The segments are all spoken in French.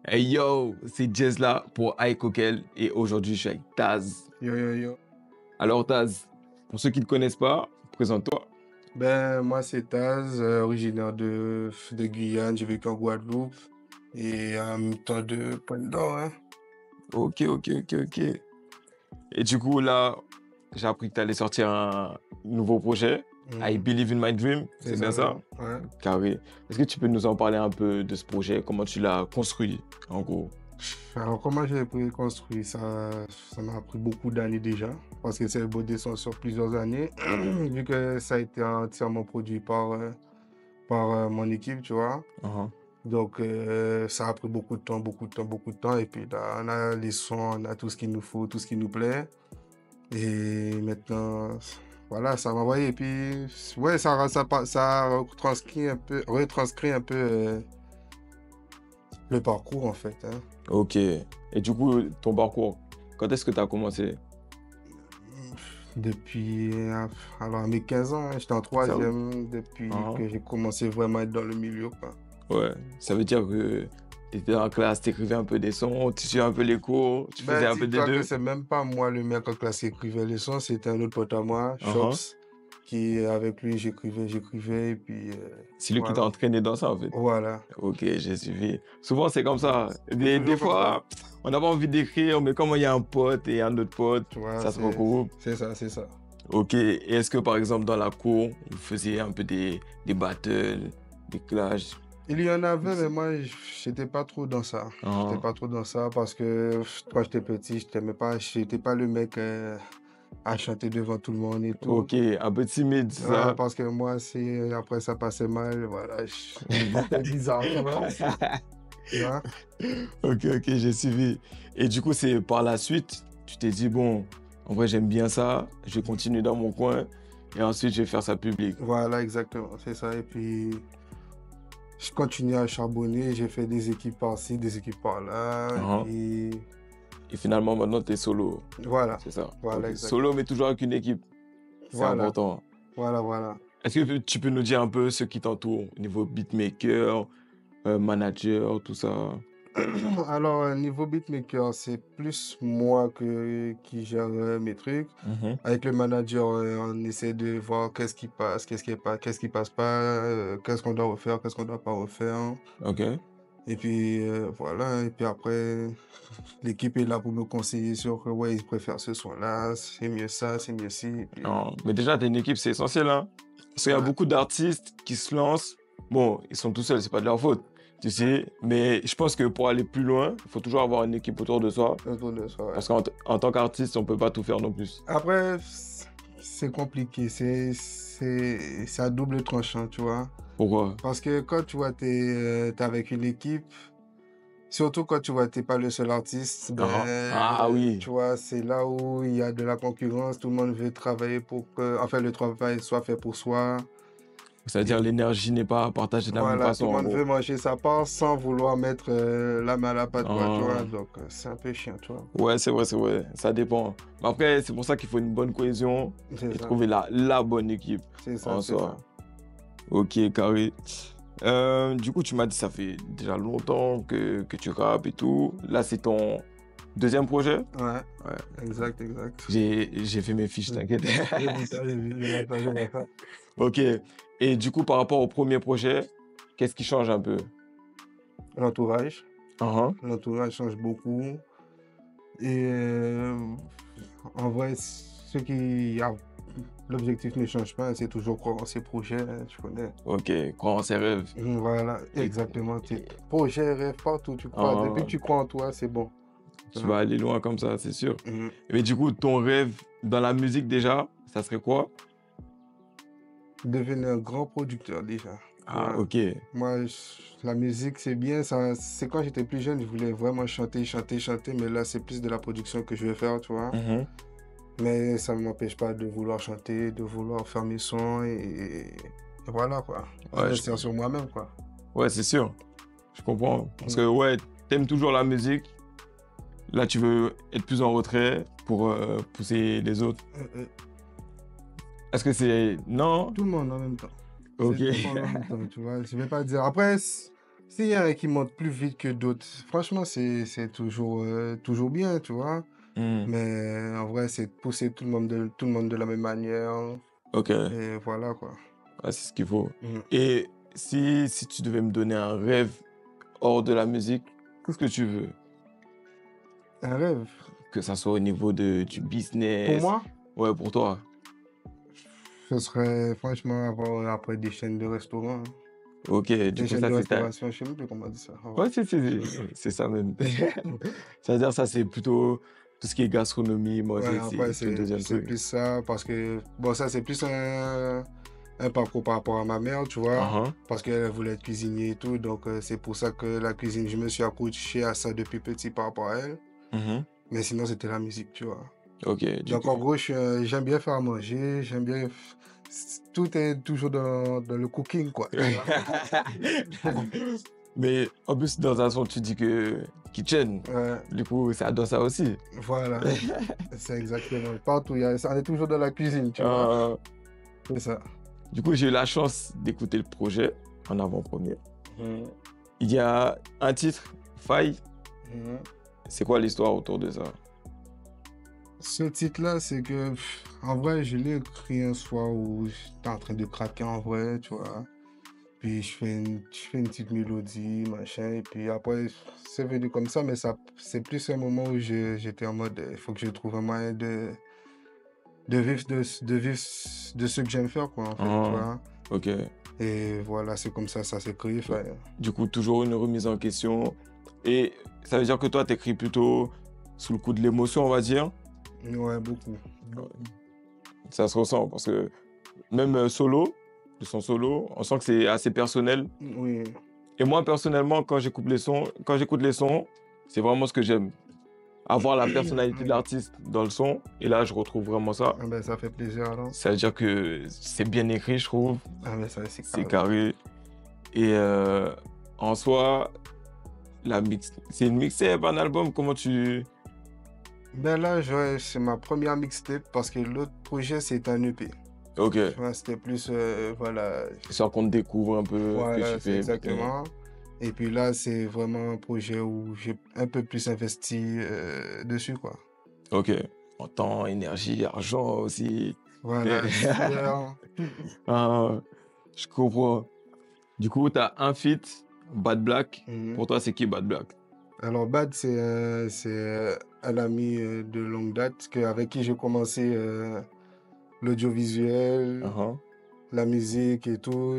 Hey yo, c'est Jez là pour iCoquel et aujourd'hui je suis avec Taz. Yo, yo, yo. Alors Taz, pour ceux qui ne te connaissent pas, présente-toi. Ben, moi, c'est Taz, originaire de Guyane. J'ai vécu en Guadeloupe et en même temps de Pointe d'Or. Hein. Ok. Et du coup là, j'ai appris que tu allais sortir un nouveau projet, I Believe in My Dream, c'est bien ça? Ouais. Carré. Est-ce que tu peux nous en parler un peu de ce projet, comment tu l'as construit en gros? Alors, comment j'ai construit ça? Ça m'a pris beaucoup d'années déjà, parce que c'est beau descendre sur plusieurs années, vu que ça a été entièrement produit par mon équipe, tu vois. Uh-huh. Donc, ça a pris beaucoup de temps. Et puis là, on a les sons, on a tout ce qu'il nous faut, tout ce qui nous plaît. Et maintenant, voilà, ça m'a envoyé. Et puis, ouais, ça retranscrit un peu le parcours, en fait. Hein. Ok. Et du coup, ton parcours, quand est-ce que tu as commencé? Depuis, alors, à mes 15 ans, hein, j'étais en Ça- troisième depuis Uh-huh. que j'ai commencé vraiment à être dans le milieu, quoi. Ouais, ça veut dire que tu étais en classe, tu écrivais un peu des sons, tu suivais un peu les cours, tu faisais Ben, un peu des dis-toi que deux. c'est même pas moi le mec en classe qui écrivait les sons, c'était un autre pote à moi, Uh-huh. Shops, qui, avec lui, j'écrivais, et puis, C'est lui qui t'a voilà. entraîné dans ça en fait. Voilà. Ok, j'ai suivi. Souvent c'est comme ça. C'est Des toujours comme ça. fois, on n'a pas envie d'écrire, mais comme il y a un pote et un autre pote, Tu vois, ça se regroupe. c'est ça. Ok, et est-ce que par exemple dans la cour, vous faisiez un peu des battles, des clashs? Il y en avait, mais moi, j'étais pas trop dans ça. Uh-huh. J'étais pas trop dans ça parce que quand j'étais petit, j'étais pas le mec à chanter devant tout le monde et tout. Ok, un peu timide, c'est Ouais, ça? parce que moi, après ça passait mal, voilà, c'était bizarre, tu vois. Tu vois. Ok, j'ai suivi. Et du coup, c'est par la suite, tu t'es dit, bon, en vrai, j'aime bien ça, je vais continuer dans mon coin et ensuite, je vais faire ça public. Voilà, exactement, c'est ça. Et puis, je continue à charbonner, j'ai fait des équipes par-ci, des équipes par-là, Uh-huh. et Et finalement, maintenant, tu es solo, voilà, c'est ça? voilà, Ok, exactement. solo, mais toujours avec une équipe, c'est Voilà, important. voilà. Est-ce que tu peux nous dire un peu ce qui t'entoure au niveau beatmaker, manager, tout ça? Alors, niveau beatmaker, c'est plus moi qui gère mes trucs. Mhm. Avec le manager, on essaie de voir qu'est-ce qui passe, qu'est-ce qui passe pas, qu'est-ce qu'on doit refaire, qu'est-ce qu'on doit pas refaire. Ok. Et puis, voilà. Et puis après, l'équipe est là pour me conseiller sur que, ouais, ils préfèrent ce son-là, c'est mieux ça, c'est mieux ci. Et puis, Non, mais déjà, t'as une équipe, c'est essentiel, hein? Parce qu'il y a ouais, beaucoup d'artistes qui se lancent. Bon, ils sont tout seuls, c'est pas de leur faute, tu sais. Mais je pense que pour aller plus loin, il faut toujours avoir une équipe autour de soi. autour de ça, ouais. Parce qu'en tant qu'artiste, on peut pas tout faire non plus. Après, c'est compliqué, c'est à double tranchant, tu vois. Pourquoi? Parce que quand tu vois, t'es avec une équipe, surtout quand tu vois, t'es pas le seul artiste, Ah oui. tu vois, c'est là où il y a de la concurrence, tout le monde veut travailler pour que, enfin, le travail soit fait pour soi. C'est-à-dire l'énergie n'est pas partagée de la même Voilà, tout façon, le en monde gros. veut manger sa part sans vouloir mettre la main à la pâte, quoi, tu vois. Ah. Donc, c'est un peu chiant, tu vois. Ouais, c'est vrai. Ça dépend. Mais après, c'est pour ça qu'il faut une bonne cohésion C'est et ça, trouver la bonne équipe c'est ça, en c'est soi. ça. Ok, carré. Du coup, tu m'as dit ça fait déjà longtemps que tu rappes et tout. Là, c'est ton deuxième projet? Ouais, Ouais. exact. J'ai fait mes fiches, t'inquiète. J'ai vu ça, j'ai vu ça. Ok. Et du coup, par rapport au premier projet, qu'est-ce qui change un peu? L'entourage. Uh-huh. L'entourage change beaucoup. Et en vrai, l'objectif ne change pas, c'est toujours croire en ses projets, hein, tu connais. Ok, croire en ses rêves. Voilà, Et- exactement. et- Projet, rêve, partout, tu crois. Depuis que tu crois en toi, c'est bon. Tu vas aller loin comme ça, c'est sûr. Mhm. Mais du coup, ton rêve dans la musique déjà, ça serait quoi? Devenir un grand producteur déjà. Ah, Ouais. ok. Moi, la musique, c'est bien. C'est quand j'étais plus jeune, je voulais vraiment chanter. Mais là, c'est plus de la production que je vais faire, tu vois. Mhm. Mais ça ne m'empêche pas de vouloir chanter, de vouloir faire mes sons et voilà quoi. Ouais, Investir sur moi-même quoi. Ouais, c'est sûr. Je comprends. Parce que, ouais, t'aimes toujours la musique. Là, tu veux être plus en retrait pour pousser les autres. Est-ce que c'est... Non? Tout le monde en même temps. Ok. C'est tout le monde en même temps, tu vois. Je vais pas dire. Après, S'il y en a qui montent plus vite que d'autres, franchement, c'est toujours bien, tu vois. Hmm. Mais en vrai, c'est de pousser tout le monde de la même manière. Ok, Et voilà, quoi. ouais, c'est ce qu'il faut. Mhm. Et si tu devais me donner un rêve hors de la musique, tout ce que tu veux, Un rêve. que ça soit au niveau du Pour business, moi, ouais, pour toi. ce serait franchement avoir après des chaînes de restaurants, hein. Ok, du Des coup, chaînes ça, de c'est ta... restauration, je sais même plus comment on dit ça. En vrai. Ouais, c'est ça même. C'est-à-dire, ça, c'est plutôt tout ce qui est gastronomie. Moi Ouais, aussi, après, c'est le deuxième c'est truc. plus ça parce que, bon, ça, c'est plus un parcours par rapport à ma mère, tu vois, Uh-huh. parce qu'elle voulait être cuisinier et tout. Donc, c'est pour ça que la cuisine, je me suis accroché à ça depuis petit par rapport à elle. Mhm. Mais sinon, c'était la musique, tu vois. Ok, du Donc, coup. en gros, j'aime bien faire à manger, j'aime bien. Tout est toujours dans le cooking, quoi, tu vois. Mais en plus, dans un son, tu dis que kitchen. Ouais, Du coup, ça dans ça aussi. voilà, c'est exactement. Partout, on est toujours dans la cuisine, tu vois. Euh, C'est ça. du coup, j'ai eu la chance d'écouter le projet en avant-première. Mhm. Il y a un titre, Faille. Mhm. C'est quoi l'histoire autour de ça? Ce titre-là, c'est que, en vrai, je l'ai écrit un soir où j'étais en train de craquer en vrai, tu vois. Puis je fais une petite mélodie, machin, et puis après, c'est venu comme ça, mais ça, c'est plus un moment où j'étais en mode, il faut que je trouve un moyen de vivre de ce que j'aime faire, quoi, en fait, tu Ah, vois. ok. Et voilà, c'est comme ça s'écrit. Ouais. Du coup, toujours une remise en question. Et ça veut dire que toi, t'écris plutôt sous le coup de l'émotion, on va dire. Ouais, beaucoup. Ouais. Ça se ressent parce que même solo, le son solo, on sent que c'est assez personnel. Oui, Et moi, personnellement, quand j'écoute les sons, c'est vraiment ce que j'aime. Avoir la personnalité de oui. l'artiste dans le son. Et là, je retrouve vraiment ça. Ah ben, ça fait plaisir, alors. Ça veut dire que c'est bien écrit, je trouve. Ah ben, ça, c'est C'est carré. carré. Et en soi, c'est une mixtape, un album, comment tu... Ben là, c'est ma première mixtape parce que l'autre projet, c'est un EP. Ok, Tu vois, c'était plus, voilà, histoire qu'on te découvre un peu ce que tu voilà, c'est fais. exactement. Et puis là, c'est vraiment un projet où j'ai un peu plus investi dessus, quoi. Ok, en temps, énergie, argent aussi. Voilà, super. Ah, je comprends. Du coup, tu as un feat, Bad Black. Mhm. Pour toi, c'est qui Bad Black? Alors, Bad, c'est un ami de longue date avec qui j'ai commencé l'audiovisuel, Uh-huh. la musique et tout.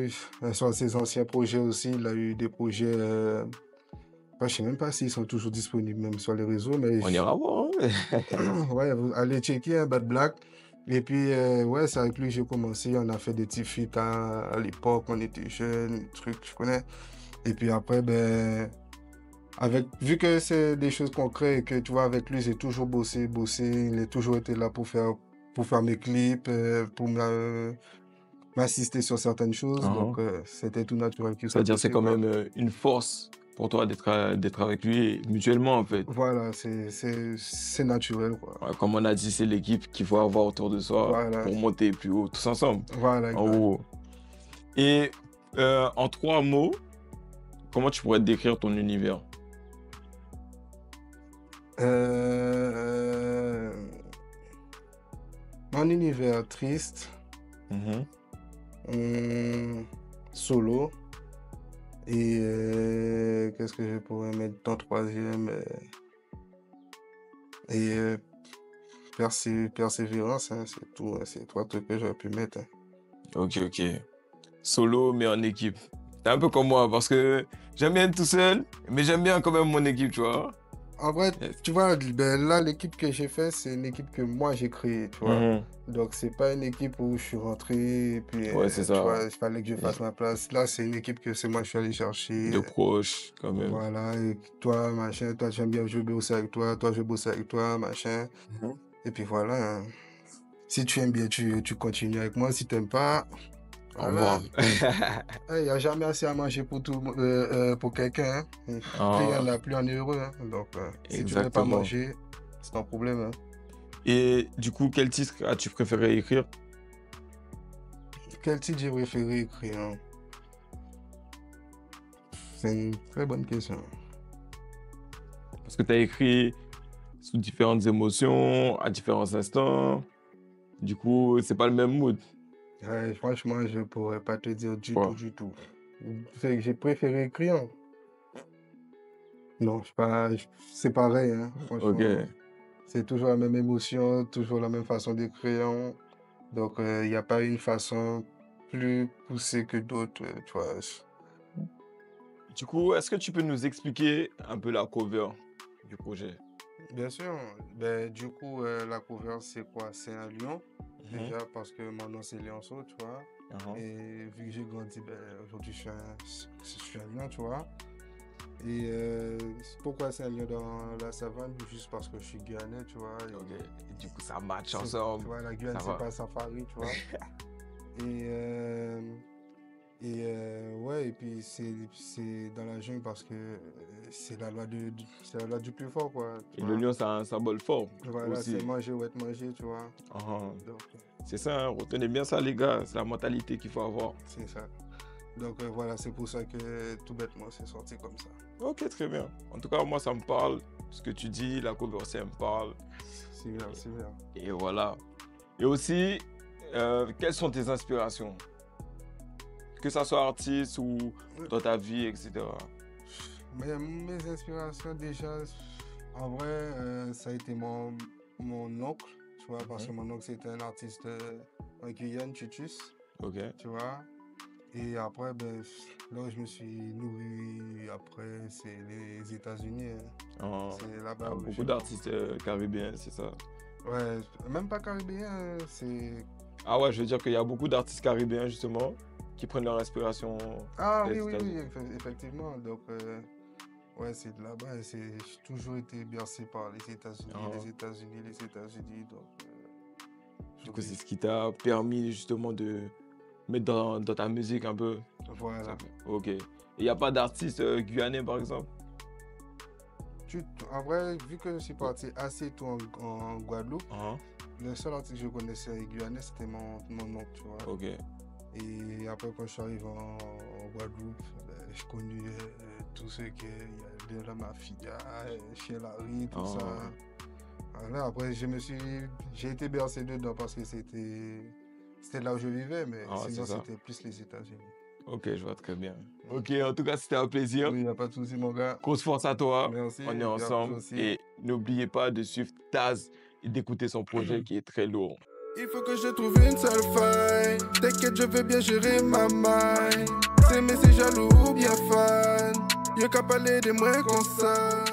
Sur ses anciens projets aussi, il a eu des projets. Je ne sais même pas s'ils sont toujours disponibles, même sur les réseaux, mais On ira voir, hein. ouais, vous allez checker Bad Black. Et puis, ouais, c'est avec lui que j'ai commencé. On a fait des petits feats à l'époque, on était jeunes, trucs, je connais. Et puis après, ben, vu que c'est des choses concrètes et que tu vois, avec lui, j'ai toujours bossé. Il a toujours été là pour faire mes clips, pour m'assister sur certaines choses. Uh-huh. Donc, c'était tout naturel qu'il soit C'est-à-dire c'est possible, quand quoi. même une force pour toi d'être avec lui mutuellement, en fait. Voilà, c'est naturel, quoi. Ouais, comme on a dit, c'est l'équipe qu'il faut avoir autour de soi Voilà, pour monter plus haut, tous ensemble, voilà, en exact. gros. Et en 3 mots, comment tu pourrais décrire ton univers? Euh, Mon univers triste, Mhm. solo. Et qu'est-ce que je pourrais mettre en troisième? Et persévérance, hein, c'est tout, hein, c'est trois trucs que j'aurais pu mettre, hein. Ok, ok. Solo, mais en équipe. T'es un peu comme moi, parce que j'aime bien être tout seul, mais j'aime bien quand même mon équipe, tu vois. En vrai, Yes. tu vois, ben là, l'équipe que j'ai fait, c'est une équipe que moi j'ai créée, tu vois. Mhm. Donc, c'est pas une équipe où je suis rentré et puis, Ouais, c'est tu ça. vois, il fallait que je fasse ma place. Là, c'est une équipe que c'est moi que je suis allé chercher. De proches, quand même. Voilà, et toi, machin, toi, j'aime bien, je vais bosser avec toi, je vais bosser avec toi, machin. Mhm. Et puis voilà, hein. Si tu aimes bien, tu continues avec moi. Si tu n'aimes pas, Au voilà. revoir. Il n'y a jamais assez à manger pour pour quelqu'un, hein. Plus il y en Ah, a, plus on est heureux, hein. Donc, si tu ne veux pas exactement. manger, c'est ton problème, hein. Et du coup, quel titre as-tu préféré écrire? Quel titre j'ai préféré écrire, hein? c'est une très bonne question. Parce que tu as écrit sous différentes émotions, à différents instants. Du coup, c'est pas le même mood. Ouais, franchement, je pourrais pas te dire du Ouais. tout, du tout. C'est que j'ai préféré écrire. Non, c'est pareil, hein, franchement. Ok. C'est toujours la même émotion, toujours la même façon d'écrire. Donc, il n'y a pas une façon plus poussée que d'autres, tu vois. Du coup, est-ce que tu peux nous expliquer un peu la cover du projet? Bien sûr, ben, du coup, la cover, c'est quoi? C'est un lion, Mhm. déjà, parce que mon nom, c'est Lionceau, tu vois. Mhm. Et vu que j'ai grandi, ben, aujourd'hui, je suis un lion, tu vois. Et pourquoi c'est un lion dans la savane? Juste parce que je suis guyanais, tu vois. Ok. Et du coup, ça match Tu ensemble. vois, la Guyane, Ça c'est va. pas safari, tu vois. Ouais, et puis c'est dans la jungle parce que c'est la loi c'est la loi du plus fort, quoi. Tu Et vois. le lion, c'est un symbole fort Voilà, aussi. c'est manger ou être mangé, tu vois. Mhm. Donc, C'est ça, hein, retenez bien ça, les gars. C'est la mentalité qu'il faut avoir. c'est ça. Donc, voilà, c'est pour ça que tout bêtement, c'est sorti comme ça. Ok, très bien. En tout cas, moi, ça me parle. Ce que tu dis, la cover aussi, elle me parle. C'est bien, c'est bien. Et voilà. Et aussi, quelles sont tes inspirations? Que ça soit artiste ou dans ta vie, etc. Mais mes inspirations, déjà, en vrai, ça a été mon oncle, tu vois, parce que mon oncle, c'était un artiste en Guyane, Tutus, Ok. tu vois. Et après, ben, là où je me suis nourri, après, c'est les États-Unis. Ah, C'est là-bas où beaucoup d'artistes caribéens, c'est ça. Ouais, même pas caribéen, c'est... Ah ouais, je veux dire qu'il y a beaucoup d'artistes caribéens, justement, qui prennent leur inspiration Ah des oui, États-Unis. effectivement. Donc, ouais, c'est de là-bas. Et j'ai toujours été bercé par les États-Unis, Ah. les États-Unis, les États-Unis. Donc, Du coup, c'est ce qui t'a permis, justement, de mettre dans ta musique un peu. voilà. Ok. Et il n'y a pas d'artiste guyanais, par exemple? En vrai, vu que je suis parti assez tôt en Guadeloupe, Ah, le seul artiste que je connaissais guyanais, c'était mon oncle, tu vois. ok. Et après, quand je suis arrivé en Guadeloupe, ben, je connais tous ceux qui... Il y a de la mafia, chez Larry, tout ça. Voilà, après, j'ai été bercé dedans parce que c'était là où je vivais, mais sinon, c'est ça. c'était plus les États-Unis. Ok, je vois très bien. Ok, en tout cas, c'était un plaisir. Oui, il n'y a pas de souci, mon gars. Grosse force à toi. Merci. On est et à vous ensemble. aussi. Et n'oubliez pas de suivre Taz et d'écouter son projet qui est très lourd. Il faut que je trouve une seule faille. T'inquiète, je vais bien gérer ma maille. C'est mais c'est jaloux ou bien fan. Y'a qu'à parler de moi comme ça.